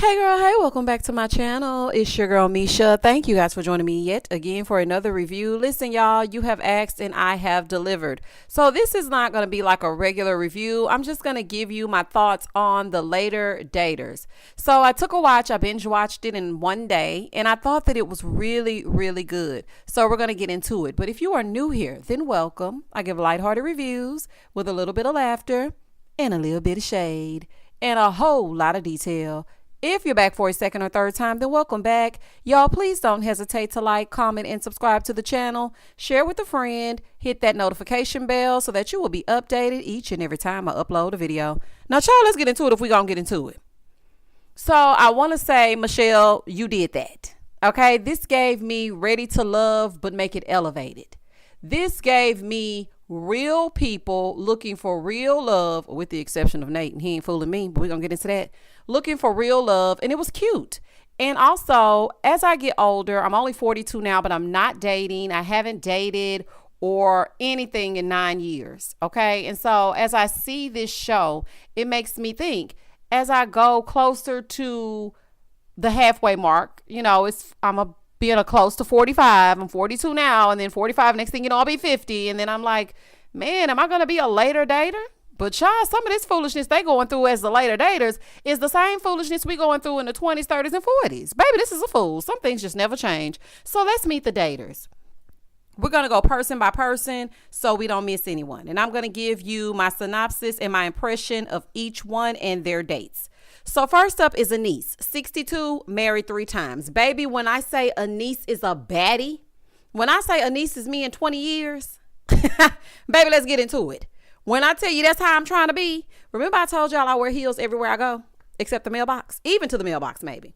Hey girl, hey, welcome back to my channel. It's your girl Misha. Thank you guys for joining me yet again for another review. Listen, y'all, you have asked and I have delivered. So this is not going to be like a regular review. I'm just going to give you my thoughts on The Later Daters. So I took a watch. I binge watched it in one day and I thought that it was really, really good. So we're going to get into it. But if you are new here, then welcome. I give lighthearted reviews with a little bit of laughter and a little bit of shade and a whole lot of detail. If you're back for a second or third time, then welcome back. Y'all, please don't hesitate to like, comment, and subscribe to the channel. Share with a friend. Hit that notification bell so that you will be updated each and every time I upload a video. Now, y'all, let's get into it if we're going to get into it. So I want to say, Michelle, you did that. Okay, this gave me Ready to Love, but make it elevated. This gave me real people looking for real love, with the exception of Nate, and he ain't fooling me, but we're going to get into that. Looking for real love, and it was cute. And also, as I get older, I'm only 42 now, but I'm not dating. I haven't dated or anything in 9 years, okay? And so as I see this show, it makes me think, as I go closer to the halfway mark, you know, I'm being close to 45. I'm 42 now, and then 45, next thing you know, I'll be 50. And then I'm like, man, am I going to be a later dater? But child, some of this foolishness they going through as the later daters is the same foolishness we going through in the 20s, 30s, and 40s. Baby, this is a fool. Some things just never change. So let's meet the daters. We're going to go person by person so we don't miss anyone. And I'm going to give you my synopsis and my impression of each one and their dates. So first up is Anise, 62, married 3 times. Baby, when I say Anise is a baddie, when I say Anise is me in 20 years, baby, let's get into it. When I tell you that's how I'm trying to be, remember I told y'all I wear heels everywhere I go, except the mailbox, even to the mailbox maybe.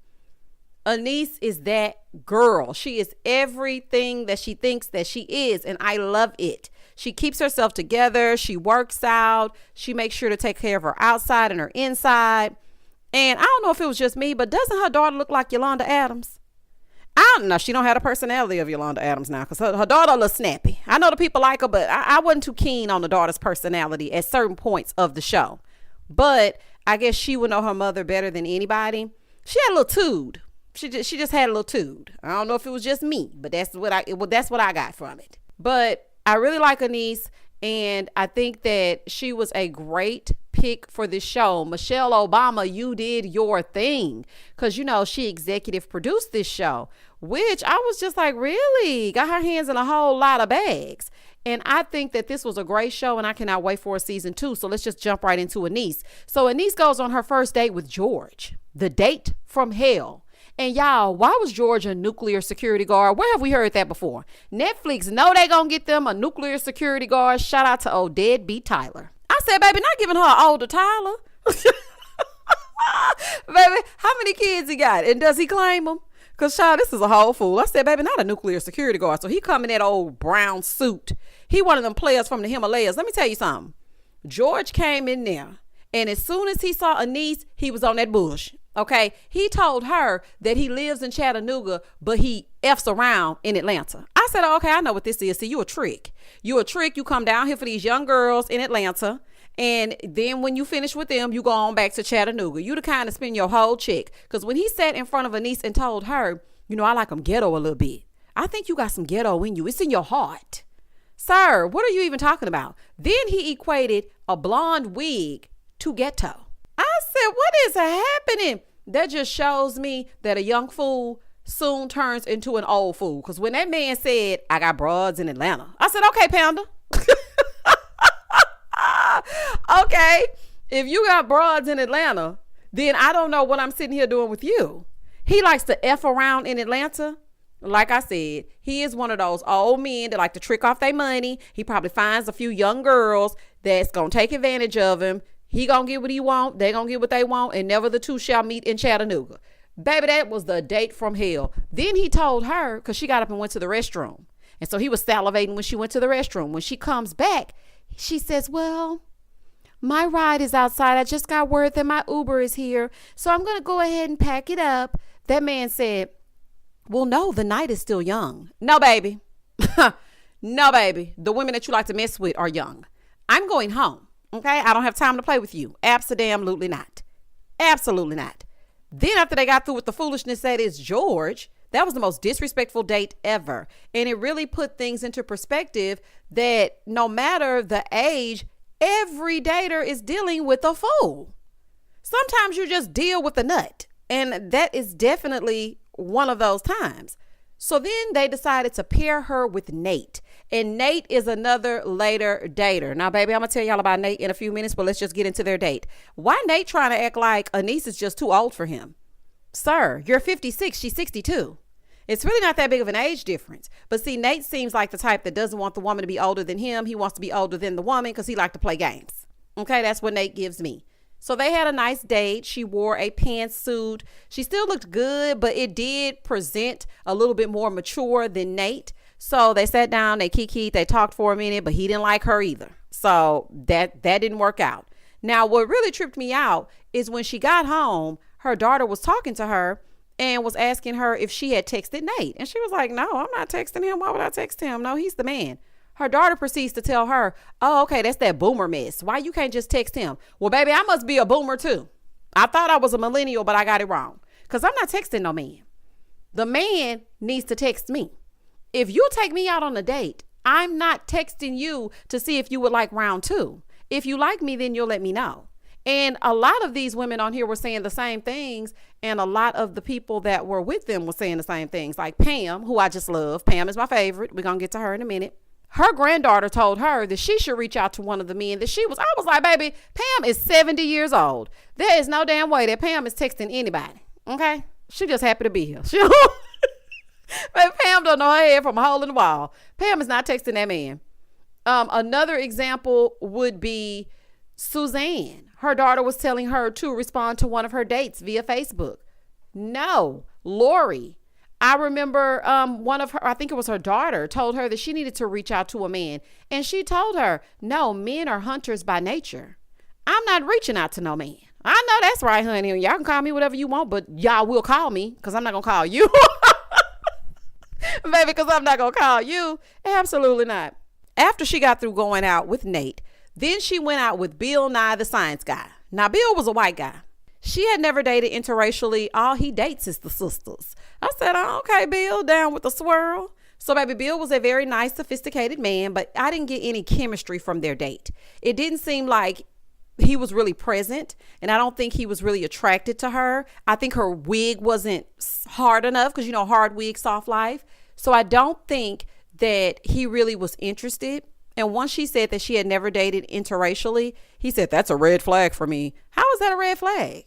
Anise is that girl. She is everything that she thinks that she is, and I love it. She keeps herself together. She works out. She makes sure to take care of her outside and her inside. And I don't know if it was just me, but doesn't her daughter look like Yolanda Adams? I don't know. She don't have the personality of Yolanda Adams now, because her daughter a little snappy. I know the people like her, but I wasn't too keen on the daughter's personality at certain points of the show. But I guess she would know her mother better than anybody. She had a little tood. She just had a little tood. I don't know if it was just me, but that's what I got from it. But I really like Anise, and I think that she was a great pick for this show. Michelle Obama, you did your thing, because you know she executive produced this show, which I was just like, really got her hands in a whole lot of bags. And I think that this was a great show, and I cannot wait for a season 2. So let's just jump right into Anise. So Anise goes on her first date with George, the date from hell. And y'all, why was George a nuclear security guard? Where have we heard that before? Netflix know they gonna get them a nuclear security guard. Shout out to old deadbeat Tyler. I said, baby, not giving her an older Tyler. Baby, how many kids he got? And does he claim them? Because, child, this is a whole fool. I said, baby, not a nuclear security guard. So he come in that old brown suit. He one of them players from the Himalayas. Let me tell you something. George came in there, and as soon as he saw Anise, he was on that bush. Okay, he told her that he lives in Chattanooga, but he F's around in Atlanta. I said, oh, okay, I know what this is. See, you a trick. You a trick. You come down here for these young girls in Atlanta, and then when you finish with them, you go on back to Chattanooga. You the kind of spend your whole check. Because when he sat in front of Anise and told her, you know, I like them ghetto a little bit. I think you got some ghetto in you. It's in your heart. Sir, what are you even talking about? Then he equated a blonde wig to ghetto. I said, what is happening? That just shows me that a young fool soon turns into an old fool. Because when that man said, I got broads in Atlanta, I said, okay, Panda. Okay, if you got broads in Atlanta, then I don't know what I'm sitting here doing with you. He likes to F around in Atlanta. Like I said, he is one of those old men that like to trick off their money. He probably finds a few young girls that's going to take advantage of him. He gonna get what he want, they gonna get what they want, and never the two shall meet in Chattanooga. Baby, that was the date from hell. Then he told her, because she got up and went to the restroom. And so he was salivating when she went to the restroom. When she comes back, she says, well, my ride is outside. I just got word that my Uber is here. So I'm gonna go ahead and pack it up. That man said, well, no, the night is still young. No, baby. No, baby. The women that you like to mess with are young. I'm going home. Okay, I don't have time to play with you. Absolutely not. Absolutely not. Then after they got through with the foolishness that is George, that was the most disrespectful date ever. And it really put things into perspective that no matter the age, every dater is dealing with a fool. Sometimes you just deal with a nut. And that is definitely one of those times. So then they decided to pair her with Nate. And Nate is another later dater. Now, baby, I'm going to tell y'all about Nate in a few minutes, but let's just get into their date. Why Nate trying to act like Anise is just too old for him? Sir, you're 56, she's 62. It's really not that big of an age difference. But see, Nate seems like the type that doesn't want the woman to be older than him. He wants to be older than the woman because he likes to play games. Okay, that's what Nate gives me. So they had a nice date. She wore a pantsuit. She still looked good, but it did present a little bit more mature than Nate. So they sat down, they kikied, they talked for a minute, but he didn't like her either. So that didn't work out. Now, what really tripped me out is when she got home, her daughter was talking to her and was asking her if she had texted Nate. And she was like, no, I'm not texting him. Why would I text him? No, he's the man. Her daughter proceeds to tell her, oh, okay, that's that boomer mess. Why you can't just text him? Well, baby, I must be a boomer too. I thought I was a millennial, but I got it wrong. Because I'm not texting no man. The man needs to text me. If you take me out on a date, I'm not texting you to see if you would like round two. If you like me, then you'll let me know. And a lot of these women on here were saying the same things. And a lot of the people that were with them were saying the same things. Like Pam, who I just love. Pam is my favorite. We're going to get to her in a minute. Her granddaughter told her that she should reach out to one of the men that I was like, baby, Pam is 70 years old. There is no damn way that Pam is texting anybody. Okay. She just happy to be here. But Pam don't know her head from a hole in the wall. Pam is not texting that man. Another example would be Suzanne. Her daughter was telling her to respond to one of her dates via Facebook. No. Lori. I remember one of her, I think it was her daughter, told her that she needed to reach out to a man. And she told her, no, men are hunters by nature. I'm not reaching out to no man. I know that's right, honey. Y'all can call me whatever you want, but y'all will call me because I'm not going to call you. Baby, because I'm not going to call you. Absolutely not. After she got through going out with Nate, then she went out with Bill Nye, the science guy. Now, Bill was a white guy. She had never dated interracially. All he dates is the sisters. I said, oh, okay, Bill, down with the swirl. So baby, Bill was a very nice, sophisticated man, but I didn't get any chemistry from their date. It didn't seem like he was really present, and I don't think he was really attracted to her. I think her wig wasn't hard enough because, hard wig, soft life. So I don't think that he really was interested. And once she said that she had never dated interracially, he said, that's a red flag for me. How is that a red flag?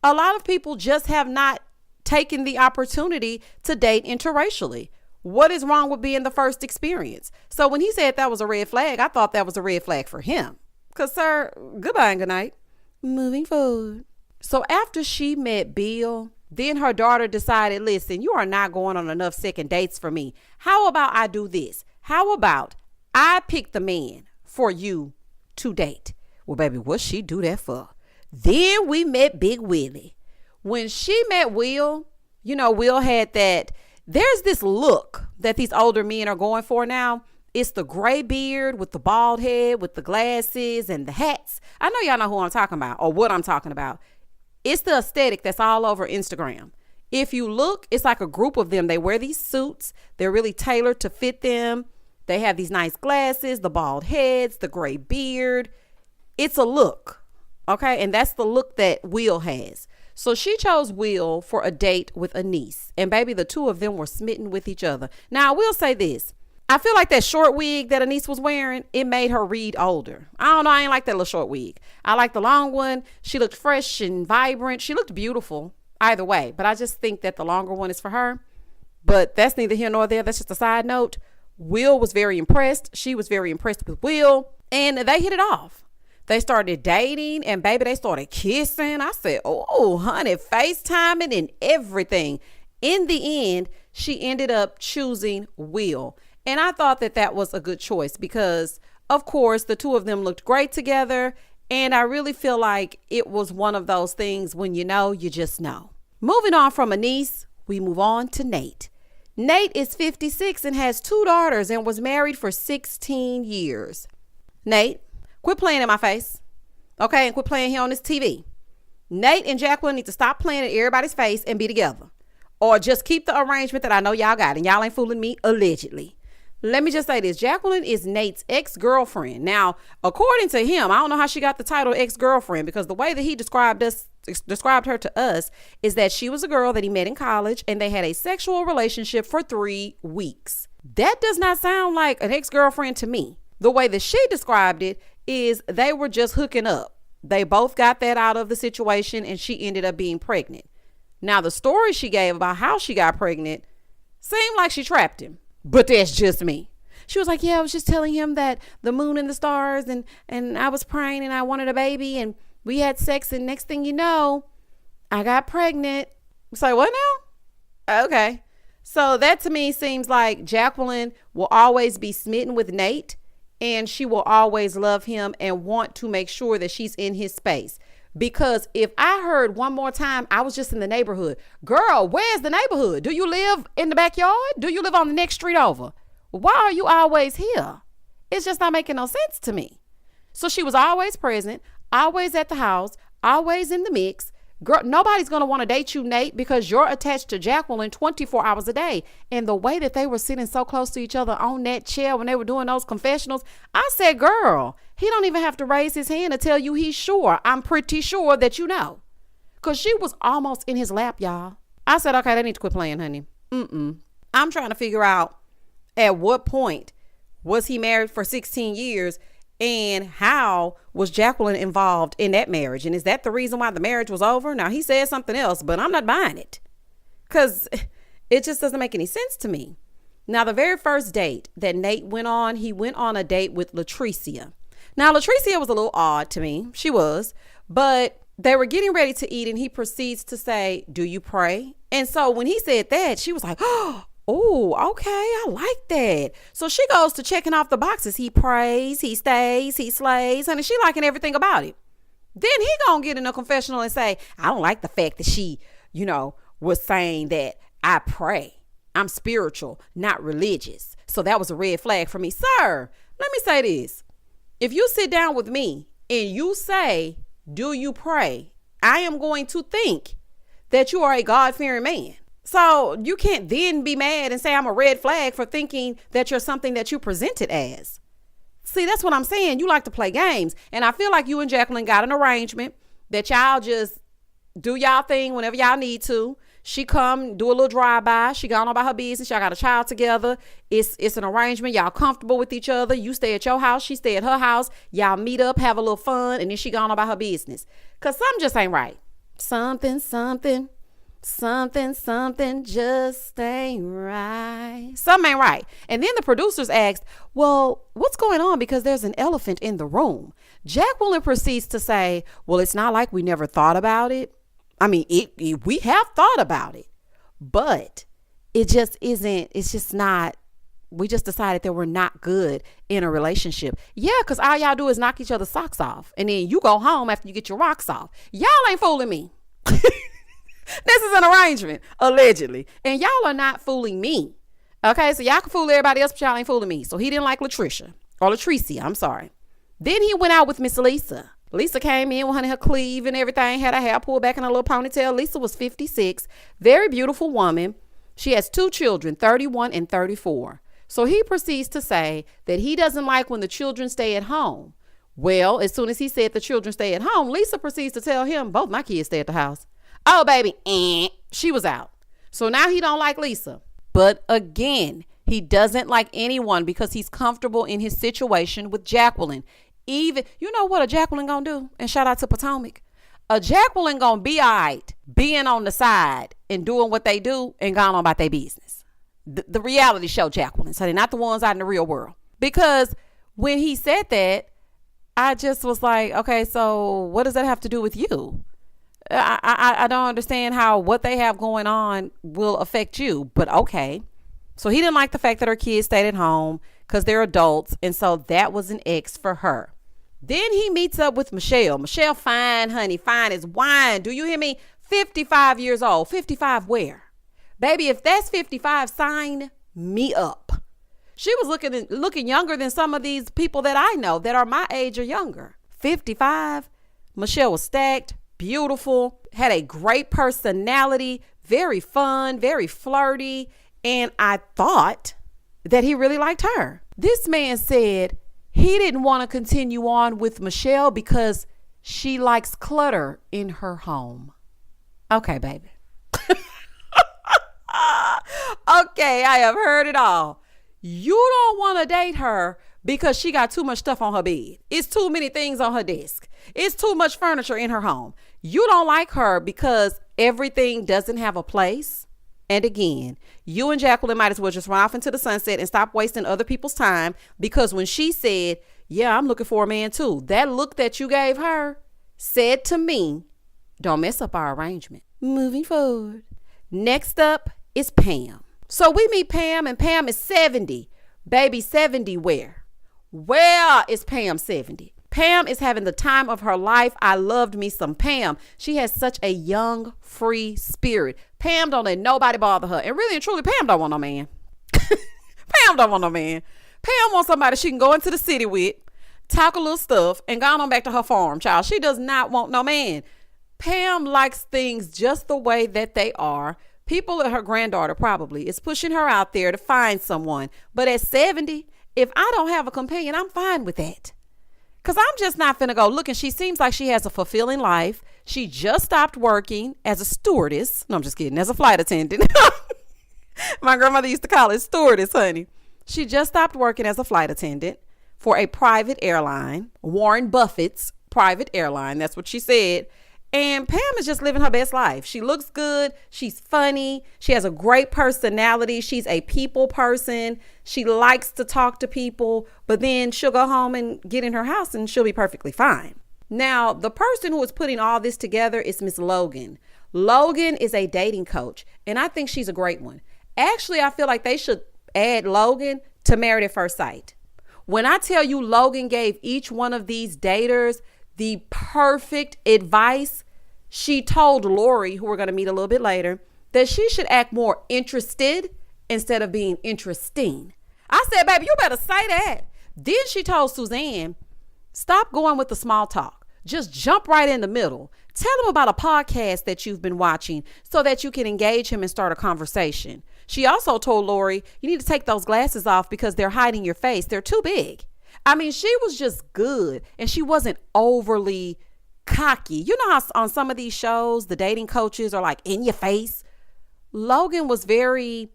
A lot of people just have not taken the opportunity to date interracially. What is wrong with being the first experience? So when he said that was a red flag, I thought that was a red flag for him. Because, sir, goodbye and good night. Moving forward. So after she met Bill, then her daughter decided, listen, you are not going on enough second dates for me. How about I do this? How about I pick the man for you to date? Well, baby, what she do that for? Then we met Big Willie. When she met Will, Will had that. There's this look that these older men are going for now. It's the gray beard with the bald head, with the glasses and the hats. I know y'all know who I'm talking about or what I'm talking about. It's the aesthetic that's all over Instagram. If you look, it's like a group of them. They wear these suits. They're really tailored to fit them. They have these nice glasses, the bald heads, the gray beard. It's a look. Okay. And that's the look that Will has. So she chose Will for a date with Anise. And baby, the two of them were smitten with each other. Now, I will say this. I feel like that short wig that Anise was wearing, it made her read older. I don't know. I ain't like that little short wig. I like the long one. She looked fresh and vibrant. She looked beautiful either way. But I just think that the longer one is for her. But that's neither here nor there. That's just a side note. Will was very impressed. She was very impressed with Will. And they hit it off. They started dating and baby, they started kissing. I said, oh, honey, FaceTiming and everything. In the end, she ended up choosing Will. And I thought that that was a good choice because, of course, the two of them looked great together. And I really feel like it was one of those things when you know, you just know. Moving on from Anise, we move on to Nate. Nate is 56 and has 2 daughters and was married for 16 years. Nate, quit playing in my face. Okay, and quit playing here on this TV. Nate and Jacqueline need to stop playing in everybody's face and be together. Or just keep the arrangement that I know y'all got and y'all ain't fooling me, allegedly. Let me just say this. Jacqueline is Nate's ex-girlfriend. Now, according to him, I don't know how she got the title ex-girlfriend, because the way that he described her to us is that she was a girl that he met in college and they had a sexual relationship for 3 weeks. That does not sound like an ex-girlfriend to me. The way that she described it is they were just hooking up. They both got that out of the situation and she ended up being pregnant. Now, the story she gave about how she got pregnant seemed like she trapped him. But that's just me. She was like, yeah, I was just telling him that the moon and the stars and I was praying and I wanted a baby and we had sex and next thing you know, I got pregnant. So what now? Okay. So that to me seems like Jacqueline will always be smitten with Nate and she will always love him and want to make sure that she's in his space. Because if I heard one more time, I was just in the neighborhood. Girl, where's the neighborhood? Do you live in the backyard? Do you live on the next street over? Why are you always here? It's just not making no sense to me. So she was always present, always at the house, always in the mix. Girl, nobody's going to want to date you, Nate, because you're attached to Jacqueline 24 hours a day. And the way that they were sitting so close to each other on that chair when they were doing those confessionals, I said, girl, he don't even have to raise his hand to tell you he's sure. I'm pretty sure that you know. Because she was almost in his lap, y'all. I said, okay, they need to quit playing, honey. I'm trying to figure out at what point was he married for 16 years and how was Jacqueline involved in that marriage? And is that the reason why the marriage was over? Now, he said something else, but I'm not buying it because it just doesn't make any sense to me. Now, the very first date that Nate went on, he went on a date with Latricia. Now, Latricia was a little odd to me. She was, but they were getting ready to eat and he proceeds to say, do you pray? And so when he said that, she was like, oh, okay, I like that. So she goes to checking off the boxes. He prays, he stays, he slays, honey, she liking everything about it. Then he gonna get in a confessional and say, I don't like the fact that she, was saying that I pray. I'm spiritual, not religious. So that was a red flag for me. Sir, let me say this. If you sit down with me and you say, do you pray? I am going to think that you are a God-fearing man. So you can't then be mad and say I'm a red flag for thinking that you're something that you presented as. See, that's what I'm saying. You like to play games. And I feel like you and Jacqueline got an arrangement that y'all just do y'all thing whenever y'all need to. She come do a little drive-by. She gone on about her business. Y'all got a child together. It's an arrangement. Y'all comfortable with each other. You stay at your house. She stay at her house. Y'all meet up, have a little fun, and then she gone on about her business. Because something just ain't right. Something just ain't right. Something ain't right. And then the producers asked, well, what's going on? Because there's an elephant in the room. Jacqueline proceeds to say, well, it's not like we never thought about it. I mean, we have thought about it, but it just isn't. It's just not. We just decided that we're not good in a relationship. Yeah, because all y'all do is knock each other's socks off. And then you go home after you get your rocks off. Y'all ain't fooling me. This is an arrangement, allegedly. And y'all are not fooling me. Okay, so y'all can fool everybody else, but y'all ain't fooling me. So he didn't like Latricia. I'm sorry. Then he went out with Miss Lisa. Lisa came in with her cleave and everything, had her hair pulled back in a little ponytail. Lisa was 56, very beautiful woman. She has 2 children, 31 and 34. So he proceeds to say that he doesn't like when the children stay at home. Well, as soon as he said the children stay at home, Lisa proceeds to tell him both my kids stay at the house. Oh, baby, she was out. So now he don't like Lisa. But again, he doesn't like anyone because he's comfortable in his situation with Jacqueline. Even, you know what a Jacqueline gonna do? And shout out to Potomac. A Jacqueline gonna be all right, being on the side and doing what they do and going on about their business. The reality show Jacqueline. So they're not the ones out in the real world. Because when he said that, I just was like, okay, so what does that have to do with you? I don't understand how what they have going on will affect you, but okay. So he didn't like the fact that her kids stayed at home because they're adults. And so that was an X for her. Then he meets up with Michelle. Michelle, fine, honey, fine as wine. Do you hear me? 55 years old. 55 where? Baby, if that's 55, sign me up. She was looking younger than some of these people that I know that are my age or younger. 55. Michelle was stacked, beautiful, had a great personality, very fun, very flirty. And I thought that he really liked her. This man said he didn't want to continue on with Michelle because she likes clutter in her home. Okay, baby. Okay, I have heard it all. You don't want to date her because she got too much stuff on her bed. It's too many things on her desk. It's too much furniture in her home. You don't like her because everything doesn't have a place. And again, you and Jacqueline might as well just run off into the sunset and stop wasting other people's time, because when she said, yeah, I'm looking for a man too, that look that you gave her said to me, don't mess up our arrangement. Moving forward. Next up is Pam. So we meet Pam, and Pam is 70. Baby, 70 where? Where is Pam 70? Pam is having the time of her life. I loved me some Pam. She has such a young, free spirit. Pam don't let nobody bother her. And really and truly, Pam don't want no man. Pam don't want no man. Pam wants somebody she can go into the city with, talk a little stuff, and go on back to her farm, child. She does not want no man. Pam likes things just the way that they are. People, her granddaughter probably, is pushing her out there to find someone. But at 70, if I don't have a companion, I'm fine with that. Because I'm just not finna go looking. She seems like she has a fulfilling life. She just stopped working as a stewardess. No, I'm just kidding. As a flight attendant. My grandmother used to call it stewardess, honey. She just stopped working as a flight attendant for a private airline, Warren Buffett's private airline. That's what she said. And Pam is just living her best life. She looks good. She's funny. She has a great personality. She's a people person. She likes to talk to people, but then she'll go home and get in her house and she'll be perfectly fine. Now, the person who is putting all this together is Miss Logan. Logan is a dating coach, and I think she's a great one. Actually, I feel like they should add Logan to Married at First Sight. When I tell you Logan gave each one of these daters the perfect advice, she told Lori, who we're going to meet a little bit later, that she should act more interested instead of being interesting. I said, baby, you better say that. Then she told Suzanne, stop going with the small talk. Just jump right in the middle. Tell him about a podcast that you've been watching so that you can engage him and start a conversation. She also told Lori, you need to take those glasses off because they're hiding your face. They're too big. I mean, she was just good, and she wasn't overly cocky. You know how on some of these shows, the dating coaches are like in your face? Logan was very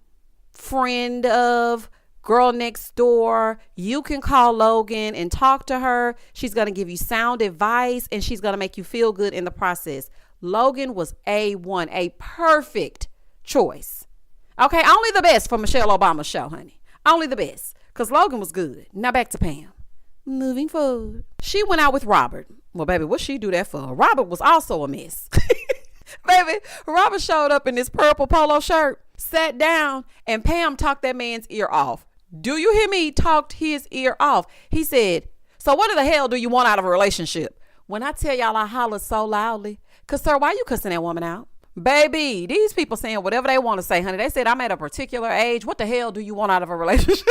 friend of, girl next door. You can call Logan and talk to her. She's going to give you sound advice, and she's going to make you feel good in the process. Logan was A1, a perfect choice. Okay, only the best for Michelle Obama's show, honey. Only the best, because Logan was good. Now back to Pam. Moving forward. She went out with Robert. Well, baby, what'd she do that for? Robert was also a mess. Baby, Robert showed up in this purple polo shirt, sat down, and Pam talked that man's ear off. Do you hear me? Talked his ear off. He said, so what the hell do you want out of a relationship? When I tell y'all I hollered so loudly, because, sir, why you cussing that woman out? Baby, these people saying whatever they want to say, honey. They said I'm at a particular age. What the hell do you want out of a relationship?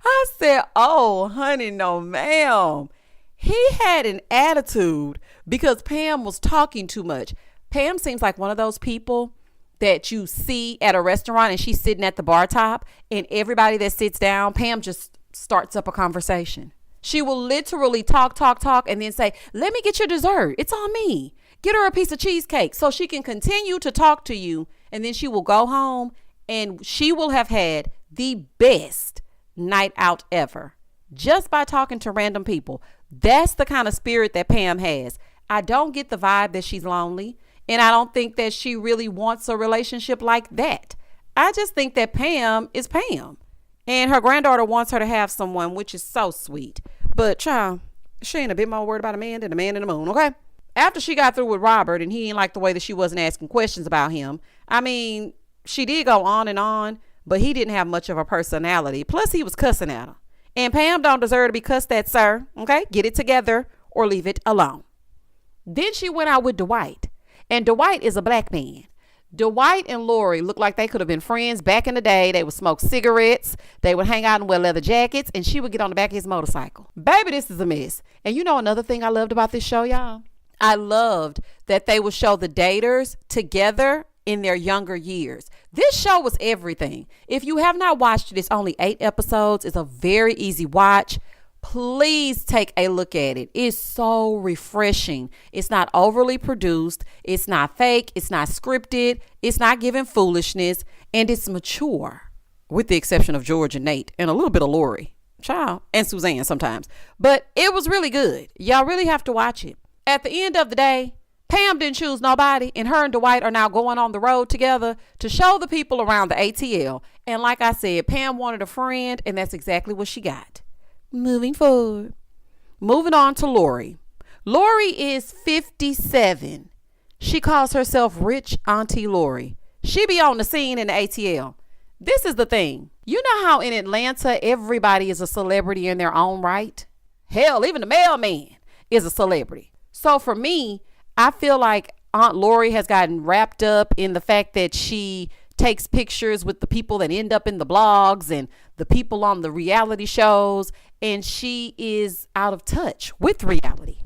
I said, oh, honey, no, ma'am. He had an attitude because Pam was talking too much. Pam seems like one of those people that you see at a restaurant and she's sitting at the bar top, and everybody that sits down, Pam just starts up a conversation. She will literally talk, and then say, let me get your dessert. It's on me. Get her a piece of cheesecake so she can continue to talk to you. And then she will go home and she will have had the best night out ever just by talking to random people. That's the kind of spirit that Pam has. I don't get the vibe that she's lonely, and I don't think that she really wants a relationship like that. I just think that Pam is Pam, and her granddaughter wants her to have someone, which is so sweet. But child, she ain't a bit more worried about a man than a man in the moon, okay? After she got through with Robert and he didn't like the way that she wasn't asking questions about him, I mean, she did go on and on, but he didn't have much of a personality. Plus, he was cussing at her. And Pam don't deserve to be cussed at, sir. Okay? Get it together or leave it alone. Then she went out with Dwight. And Dwight is a black man. Dwight and Lori looked like they could have been friends back in the day. They would smoke cigarettes. They would hang out and wear leather jackets. And she would get on the back of his motorcycle. Baby, this is a mess. And you know another thing I loved about this show, y'all? I loved that they would show the daters together in their younger years. This show was everything. If you have not watched it, it's only 8 episodes. It's a very easy watch. Please take a look at it. It's so refreshing. It's not overly produced. It's not fake. It's not scripted. It's not giving foolishness. And it's mature, with the exception of George and Nate and a little bit of Lori, child, and Suzanne sometimes. But it was really good. Y'all really have to watch it. At the end of the day, Pam didn't choose nobody, and her and Dwight are now going on the road together to show the people around the ATL. And like I said, Pam wanted a friend, and that's exactly what she got. Moving forward. Moving on to Lori. Lori is 57. She calls herself Rich Auntie Lori. She be on the scene in the ATL. This is the thing. You know how in Atlanta, everybody is a celebrity in their own right? Hell, even the mailman is a celebrity. So for me, I feel like Aunt Lori has gotten wrapped up in the fact that she takes pictures with the people that end up in the blogs and the people on the reality shows, and she is out of touch with reality.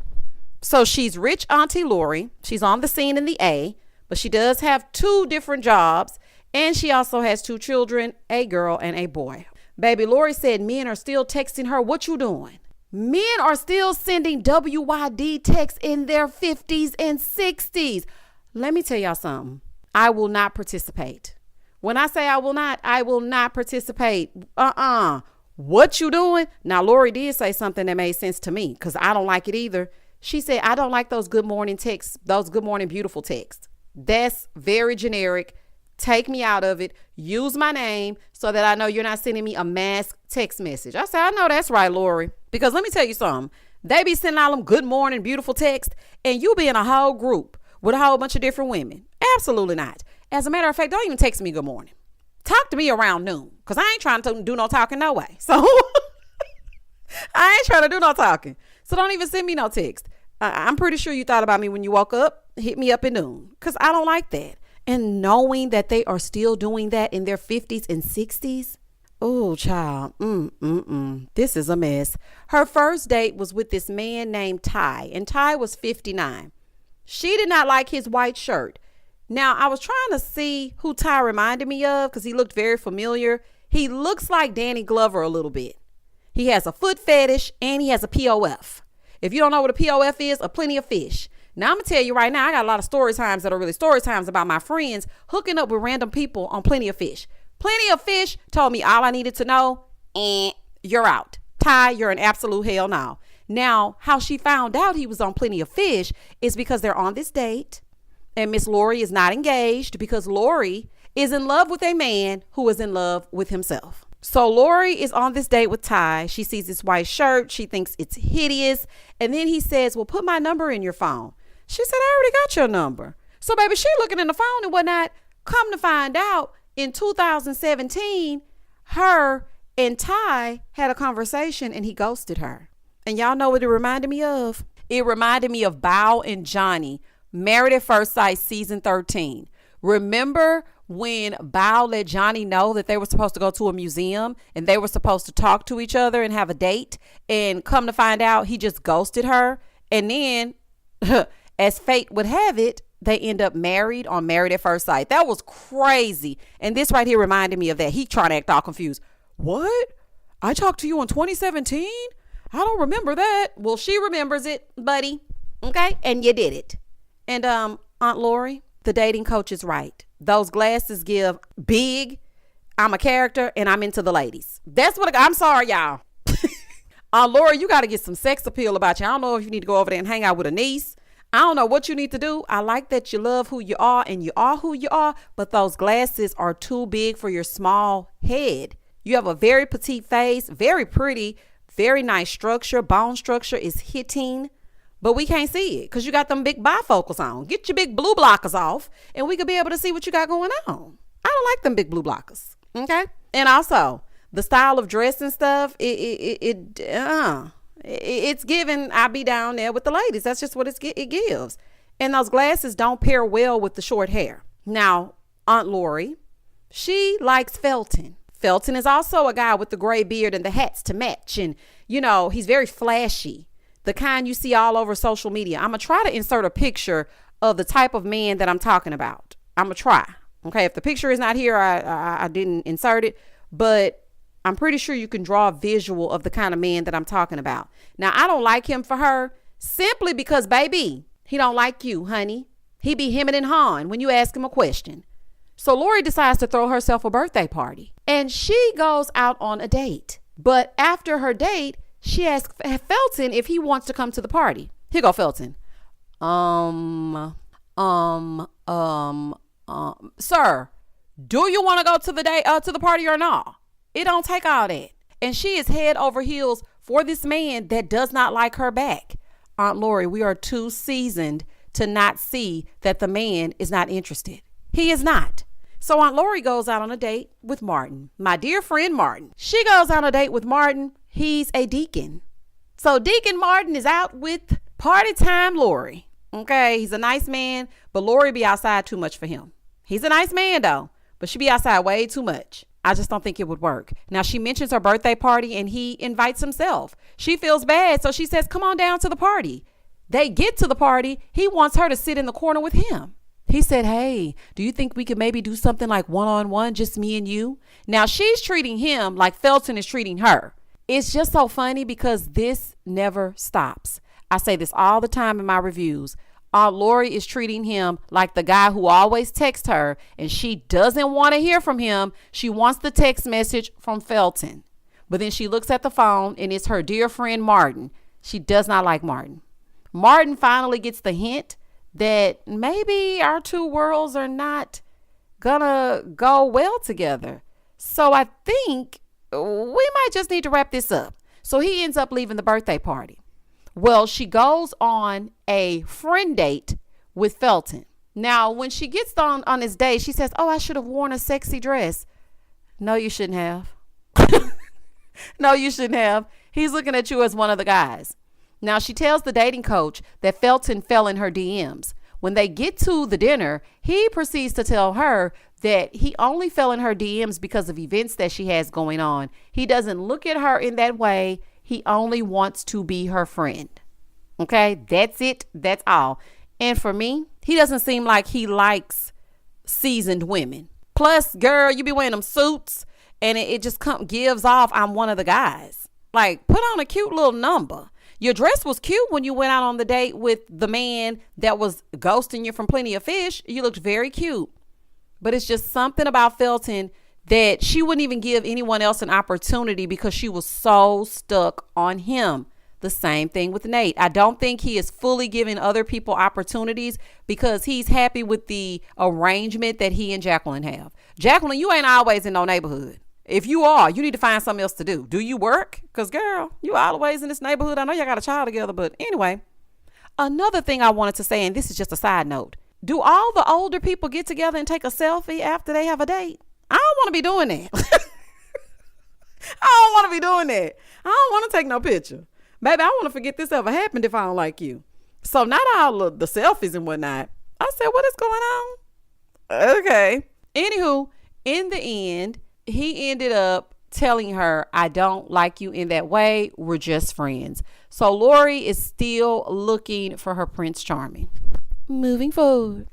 So she's Rich Auntie Lori. She's on the scene in the A, but she does have 2 different jobs, and she also has 2 children, a girl and a boy. Baby, Lori said men are still texting her, "What you doing?" Men are still sending WYD texts in their 50s and 60s. Let me tell y'all something. I will not participate. When I say I will not participate. What you doing? Now, Lori did say something that made sense to me because I don't like it either. She said, I don't like those good morning texts, those good morning beautiful texts. That's very generic. Take me out of it. Use my name so that I know you're not sending me a mass text message. I said, I know that's right, Lori. Because let me tell you something. They be sending all them good morning, beautiful text, and you be in a whole group with a whole bunch of different women. Absolutely not. As a matter of fact, don't even text me good morning. Talk to me around noon, because I ain't trying to do no talking no way. So I ain't trying to do no talking. So don't even send me no text. I'm pretty sure you thought about me when you woke up. Hit me up at noon, because I don't like that. And knowing that they are still doing that in their 50s and 60s. Oh, child. This is a mess. Her first date was with this man named Ty, and Ty was 59. She did not like his white shirt. Now, I was trying to see who Ty reminded me of because he looked very familiar. He looks like Danny Glover a little bit. He has a foot fetish and he has a POF. If you don't know what a POF is, a plenty of fish. Now, I'm going to tell you right now, I got a lot of story times that are really story times about my friends hooking up with random people on Plenty of Fish. Plenty of Fish told me all I needed to know, you're out. Ty, you're an absolute hell no. Now, how she found out he was on Plenty of Fish is because they're on this date and Miss Lori is not engaged because Lori is in love with a man who is in love with himself. So Lori is on this date with Ty. She sees this white shirt. She thinks it's hideous. And then he says, well, put my number in your phone. She said, I already got your number. So baby, she looking in the phone and whatnot. Come to find out in 2017, her and Ty had a conversation and he ghosted her. And y'all know what it reminded me of? It reminded me of Bao and Johnny, Married at First Sight season 13. Remember when Bao let Johnny know that they were supposed to go to a museum and they were supposed to talk to each other and have a date, and come to find out he just ghosted her? And then as fate would have it, they end up married on Married at First Sight. That was crazy. And this right here reminded me of that. He trying to act all confused. What? I talked to you in 2017? I don't remember that. Well, she remembers it, buddy. Okay? And you did it. And Aunt Lori, the dating coach is right. Those glasses give big, I'm a character, and I'm into the ladies. That's what I'm sorry, y'all. Aunt Lori, you got to get some sex appeal about you. I don't know if you need to go over there and hang out with a niece. I don't know what you need to do. I like that you love who you are and you are who you are, but those glasses are too big for your small head. You have a very petite face, very pretty, very nice structure. Bone structure is hitting, but we can't see it because you got them big bifocals on. Get your big blue blockers off and we could be able to see what you got going on. I don't like them big blue blockers. Okay. And also the style of dress and stuff, it's given I be down there with the ladies. That's just what it gives. And those glasses don't pair well with the short hair. Now, Aunt Lori, she likes Felton. Felton is also a guy with the gray beard and the hats to match. And, he's very flashy, the kind you see all over social media. I'm going to try to insert a picture of the type of man that I'm talking about. I'm going to try. Okay, if the picture is not here, I didn't insert it. But I'm pretty sure you can draw a visual of the kind of man that I'm talking about. Now, I don't like him for her simply because, baby, he don't like you, honey. He be hemming and hawing when you ask him a question. So Lori decides to throw herself a birthday party and she goes out on a date. But after her date, she asks Felton if he wants to come to the party. Here go Felton. Sir, do you want to go to the party or not? It don't take all that. And she is head over heels for this man that does not like her back. Aunt Lori, we are too seasoned to not see that the man is not interested. He is not. So Aunt Lori goes out on a date with Martin, my dear friend Martin. She goes on a date with Martin. He's a deacon. So Deacon Martin is out with party time Lori. Okay, he's a nice man, but Lori be outside too much for him. He's a nice man though, but she be outside way too much. I just don't think it would work. Now she mentions her birthday party and he invites himself. She feels bad, so she says, come on down to the party. They get to the party. He wants her to sit in the corner with him. He said, hey, do you think we could maybe do something like one-on-one, just me and you? Now she's treating him like Felton is treating her. It's just so funny because this never stops. I say this all the time in my reviews. Aunt Lori is treating him like the guy who always texts her and she doesn't want to hear from him. She wants the text message from Felton. But then she looks at the phone and it's her dear friend Martin. She does not like Martin. Martin finally gets the hint that maybe our two worlds are not gonna go well together. So I think we might just need to wrap this up. So he ends up leaving the birthday party. Well, she goes on a friend date with Felton. Now, when she gets on this date, she says, oh, I should have worn a sexy dress. No, you shouldn't have. No, you shouldn't have. He's looking at you as one of the guys. Now, she tells the dating coach that Felton fell in her DMs. When they get to the dinner, he proceeds to tell her that he only fell in her DMs because of events that she has going on. He doesn't look at her in that way. He only wants to be her friend. Okay, that's it. That's all. And for me, he doesn't seem like he likes seasoned women. Plus, girl, you be wearing them suits and it just gives off I'm one of the guys. Like, put on a cute little number. Your dress was cute when you went out on the date with the man that was ghosting you from Plenty of Fish. You looked very cute. But it's just something about Felton that she wouldn't even give anyone else an opportunity because she was so stuck on him. The same thing with Nate. I don't think he is fully giving other people opportunities because he's happy with the arrangement that he and Jacqueline have. Jacqueline, you ain't always in no neighborhood. If you are, you need to find something else to do. Do you work? Because, girl, you always in this neighborhood. I know y'all got a child together, but anyway. Another thing I wanted to say, and this is just a side note. Do all the older people get together and take a selfie after they have a date? I don't want to be doing that. I don't want to be doing that. I don't want to take no picture. Baby, I want to forget this ever happened if I don't like you. So not all of the selfies and whatnot. I said, what is going on? Okay. Anywho, in the end, he ended up telling her, I don't like you in that way. We're just friends. So Lori is still looking for her Prince Charming. Moving forward.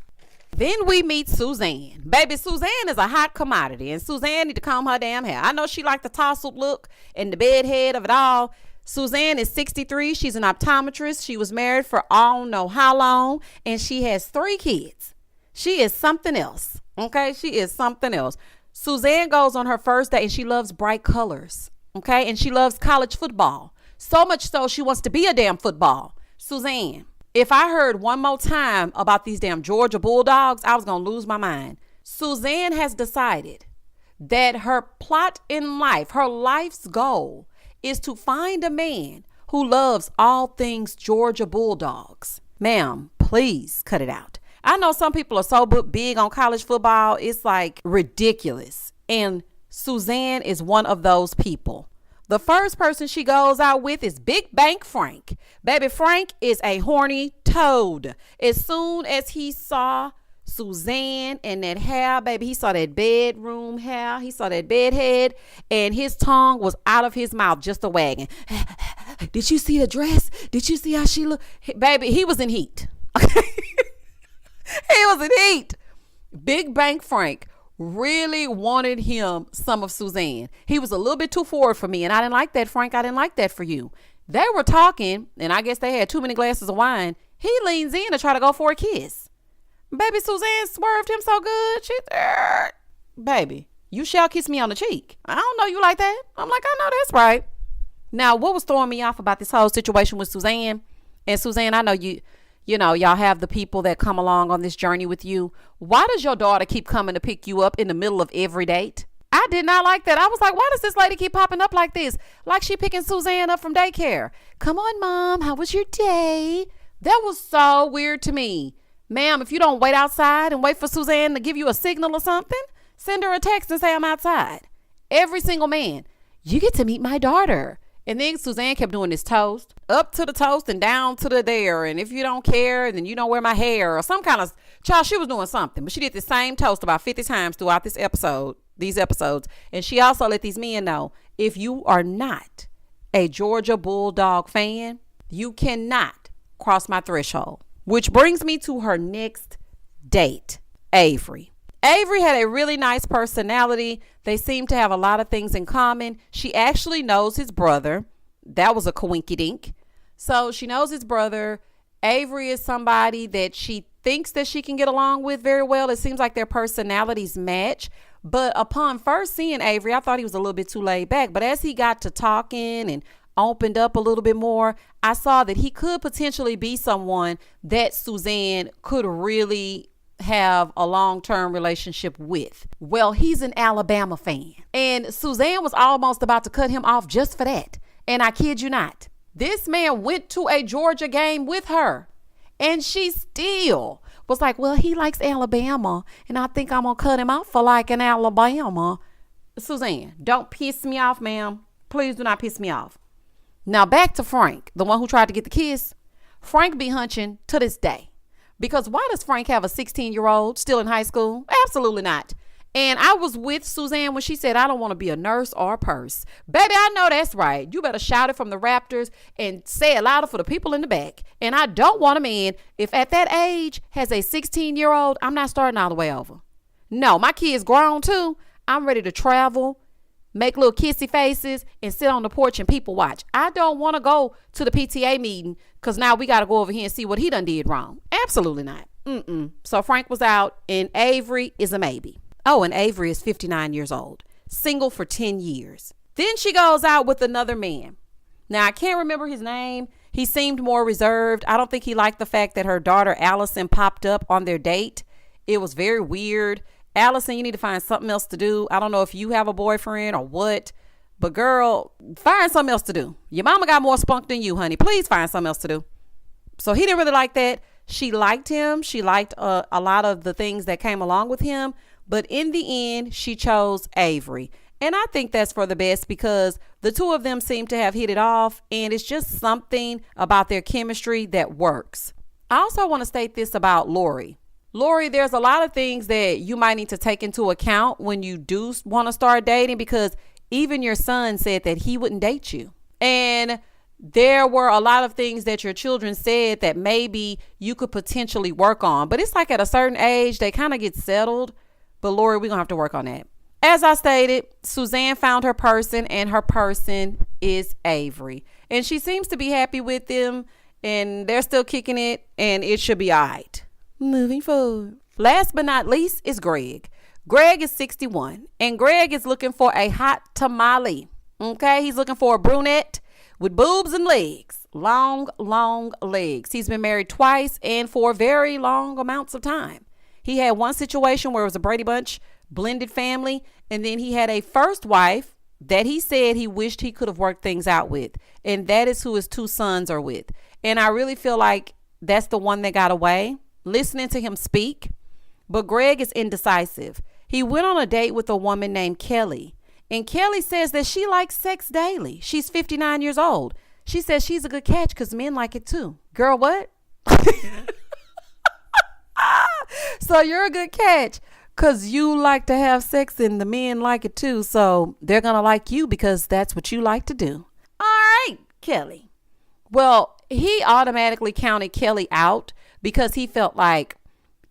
Then we meet Suzanne. Baby, Suzanne is a hot commodity, and Suzanne need to comb her damn hair. I know she liked the tousled look and the bedhead of it all. Suzanne is 63. She's an optometrist. She was married for I don't know how long, and she has 3 kids. She is something else. Okay, she is something else. Suzanne goes on her first date, and she loves bright colors. Okay, and she loves college football. So much so she wants to be a damn football. Suzanne. If I heard one more time about these damn Georgia Bulldogs, I was going to lose my mind. Suzanne has decided that her plot in life, her life's goal, is to find a man who loves all things Georgia Bulldogs. Ma'am, please cut it out. I know some people are so big on college football, it's like ridiculous. And Suzanne is one of those people. The first person she goes out with is Big Bank Frank. Baby, Frank is a horny toad. As soon as he saw Suzanne and that hair, baby. He saw that bedroom hair. He saw that bed head, and his tongue was out of his mouth, just a wagging. Did you see the dress? Did you see how she looked? Baby, he was in heat. He was in heat. Big Bank Frank really wanted him some of Suzanne. He was a little bit too forward for me, and I didn't like that, Frank. I didn't like that for you. They were talking, and I guess they had too many glasses of wine. He leans in to try to go for a kiss. Baby, Suzanne swerved him so good. She said, baby, you shall kiss me on the cheek. I don't know you like that. I'm like, I know that's right. Now, what was throwing me off about this whole situation with Suzanne? And Suzanne, I know you know, y'all have the people that come along on this journey with you. Why does your daughter keep coming to pick you up in the middle of every date? I did not like that. I was like, why does this lady keep popping up like this? Like she picking Suzanne up from daycare. Come on, Mom. How was your day? That was so weird to me. Ma'am, if you don't wait outside and wait for Suzanne to give you a signal or something, send her a text and say I'm outside. Every single man, you get to meet my daughter. And then Suzanne kept doing this toast, up to the toast and down to the there. And if you don't care, then you don't wear my hair or some kind of, child, she was doing something. But she did the same toast about 50 times throughout these episodes. And she also let these men know, if you are not a Georgia Bulldog fan, you cannot cross my threshold. Which brings me to her next date, Avery. Avery had a really nice personality. They seem to have a lot of things in common. She actually knows his brother. That was a coinkydink. So she knows his brother. Avery is somebody that she thinks that she can get along with very well. It seems like their personalities match. But upon first seeing Avery, I thought he was a little bit too laid back. But as he got to talking and opened up a little bit more, I saw that he could potentially be someone that Suzanne could really have a long-term relationship with. Well, he's an Alabama fan, and Suzanne was almost about to cut him off just for that. And I kid you not, this man went to a Georgia game with her, and she still was like, well, he likes Alabama, and I think I'm gonna cut him off for liking Alabama. Suzanne, don't piss me off, ma'am. Please do not piss me off. Now back to Frank, the one who tried to get the kiss. Frank be hunching to this day. Because why does Frank have a 16-year-old still in high school? Absolutely not. And I was with Suzanne when she said, I don't want to be a nurse or a purse. Baby, I know that's right. You better shout it from the rafters and say it louder for the people in the back. And I don't want a man, if at that age has a 16-year-old, I'm not starting all the way over. No, my kid's grown too. I'm ready to travel, make little kissy faces, and sit on the porch and people watch. I don't want to go to the PTA meeting because now we got to go over here and see what he done did wrong. Absolutely not. So Frank was out, and Avery is a maybe. Oh, and Avery is 59 years old, single for 10 years. Then she goes out with another man. Now, I can't remember his name. He seemed more reserved. I don't think he liked the fact that her daughter Allison popped up on their date. It was very weird. Allison, you need to find something else to do. I don't know if you have a boyfriend or what, but girl, find something else to do. Your mama got more spunk than you, honey. Please find something else to do. So he didn't really like that. She liked him. She liked a lot of the things that came along with him. But in the end, she chose Avery. And I think that's for the best because the two of them seem to have hit it off. And it's just something about their chemistry that works. I also want to state this about Lori. Lori, there's a lot of things that you might need to take into account when you do want to start dating, because even your son said that he wouldn't date you. And there were a lot of things that your children said that maybe you could potentially work on. But it's like at a certain age, they kind of get settled. But Lori, we're going to have to work on that. As I stated, Suzanne found her person, and her person is Avery. And she seems to be happy with them, and they're still kicking it, and it should be all right. Moving forward. Last but not least is Greg. Greg is 61, and Greg is looking for a hot tamale. Okay, he's looking for a brunette with boobs and legs. Long legs. He's been married twice and for very long amounts of time. He had one situation where it was a Brady Bunch blended family, and then he had a first wife that he said he wished he could have worked things out with, and that is who his two sons are with. And I really feel like that's the one that got away. Listening to him speak. But Greg is indecisive. He went on a date with a woman named Kelly, and Kelly says that she likes sex daily. She's 59 years old. She says she's a good catch because men like it too. Girl, what? So you're a good catch because you like to have sex and the men like it too. So they're going to like you because that's what you like to do. All right, Kelly. Well, he automatically counted Kelly out because he felt like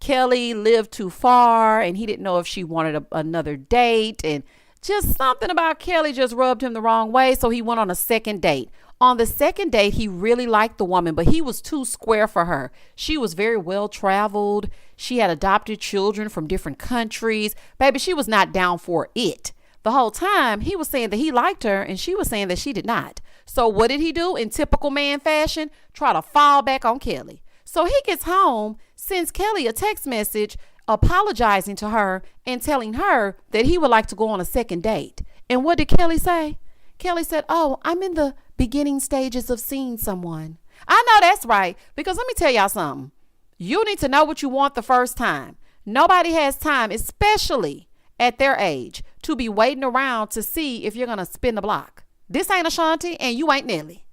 Kelly lived too far and he didn't know if she wanted another date, and just something about Kelly just rubbed him the wrong way. So he went on a second date. On the second date, he really liked the woman, but he was too square for her. She was very well traveled. She had adopted children from different countries. Baby, she was not down for it. The whole time he was saying that he liked her and she was saying that she did not. So what did he do in typical man fashion? Try to fall back on Kelly. So he gets home, sends Kelly a text message apologizing to her and telling her that he would like to go on a second date. And what did Kelly say? Kelly said, "Oh, I'm in the beginning stages of seeing someone." I know that's right, because let me tell y'all something. You need to know what you want the first time. Nobody has time, especially at their age, to be waiting around to see if you're going to spin the block. This ain't Ashanti and you ain't Nelly.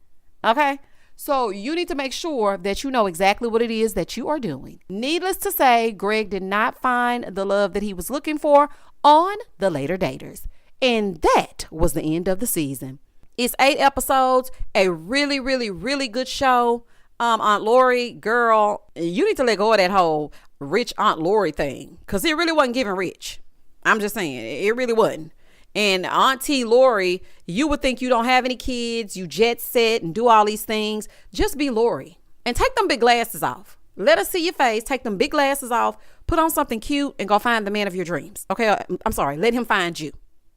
Okay? So you need to make sure that you know exactly what it is that you are doing. Needless to say, Greg did not find the love that he was looking for on the later daters. And that was the end of the season. It's 8 episodes, a really, really, really good show. Aunt Lori, girl, you need to let go of that whole rich Aunt Lori thing, because it really wasn't giving rich. I'm just saying, it really wasn't. And Auntie Lori, you would think you don't have any kids, you jet set and do all these things. Just be Lori and take them big glasses off. Let us see your face. Take them big glasses off, put on something cute, and go find the man of your dreams. Okay, I'm sorry, let him find you.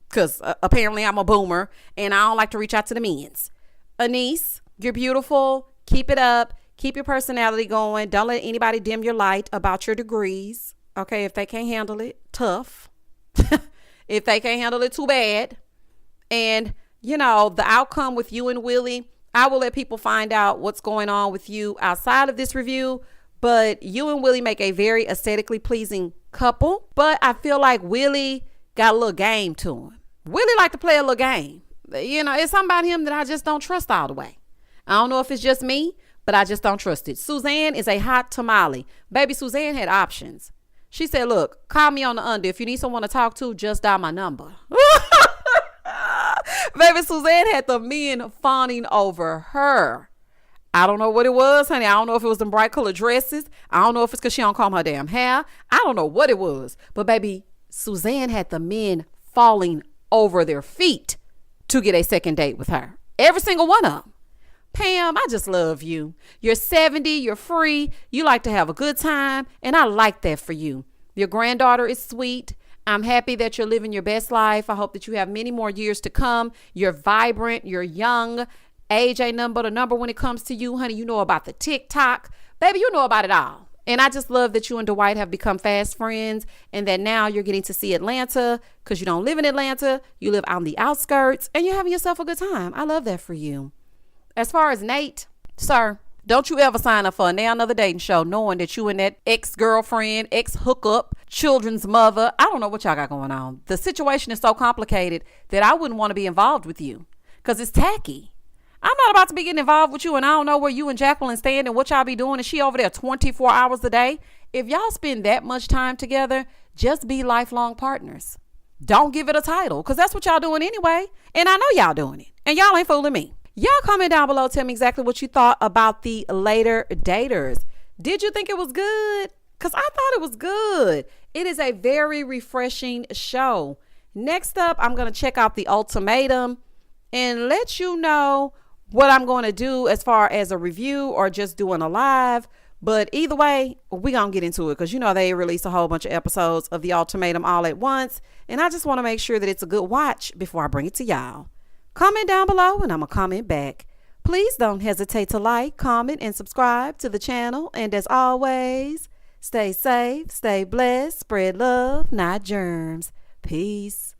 Because apparently I'm a boomer and I don't like to reach out to the men's. Anise, you're beautiful. Keep it up. Keep your personality going. Don't let anybody dim your light about your degrees. Okay, if they can't handle it, tough. If they can't handle it, too bad. And, you know, the outcome with you and Willie, I will let people find out what's going on with you outside of this review. But you and Willie make a very aesthetically pleasing couple. But I feel like Willie got a little game to him. Willie like to play a little game. You know, it's something about him that I just don't trust all the way. I don't know if it's just me, but I just don't trust it. Suzanne is a hot tamale. Baby, Suzanne had options. She said, "Look, call me on the under. If you need someone to talk to, just dial my number." Baby, Suzanne had the men fawning over her. I don't know what it was, honey. I don't know if it was them bright colored dresses. I don't know if it's because she don't comb her damn hair. I don't know what it was. But baby, Suzanne had the men falling over their feet to get a second date with her. Every single one of them. Pam, I just love you. You're 70, you're free, you like to have a good time, and I like that for you. Your granddaughter is sweet. I'm happy that you're living your best life. I hope that you have many more years to come. You're vibrant, you're young. Age ain't nothing but a number when it comes to you, honey. You know about the TikTok. Baby, you know about it all. And I just love that you and Dwight have become fast friends, and that now you're getting to see Atlanta because you don't live in Atlanta. You live on the outskirts, and you're having yourself a good time. I love that for you. As far as Nate, sir, don't you ever sign up for a Now Another Dating show knowing that you and that ex-girlfriend, ex-hookup, children's mother, I don't know what y'all got going on. The situation is so complicated that I wouldn't want to be involved with you because it's tacky. I'm not about to be getting involved with you, and I don't know where you and Jacqueline stand and what y'all be doing, and she over there 24 hours a day. If y'all spend that much time together, just be lifelong partners. Don't give it a title, because that's what y'all doing anyway, and I know y'all doing it, and y'all ain't fooling me. Y'all comment down below, tell me exactly what you thought about the later daters. Did you think it was good? Because I thought it was good. It is a very refreshing show. Next up, I'm going to check out The Ultimatum and let you know what I'm going to do as far as a review or just doing a live. But either way, we're going to get into it because, you know, they release a whole bunch of episodes of The Ultimatum all at once. And I just want to make sure that it's a good watch before I bring it to y'all. Comment down below and I'm going to comment back. Please don't hesitate to like, comment, and subscribe to the channel. And as always, stay safe, stay blessed, spread love, not germs. Peace.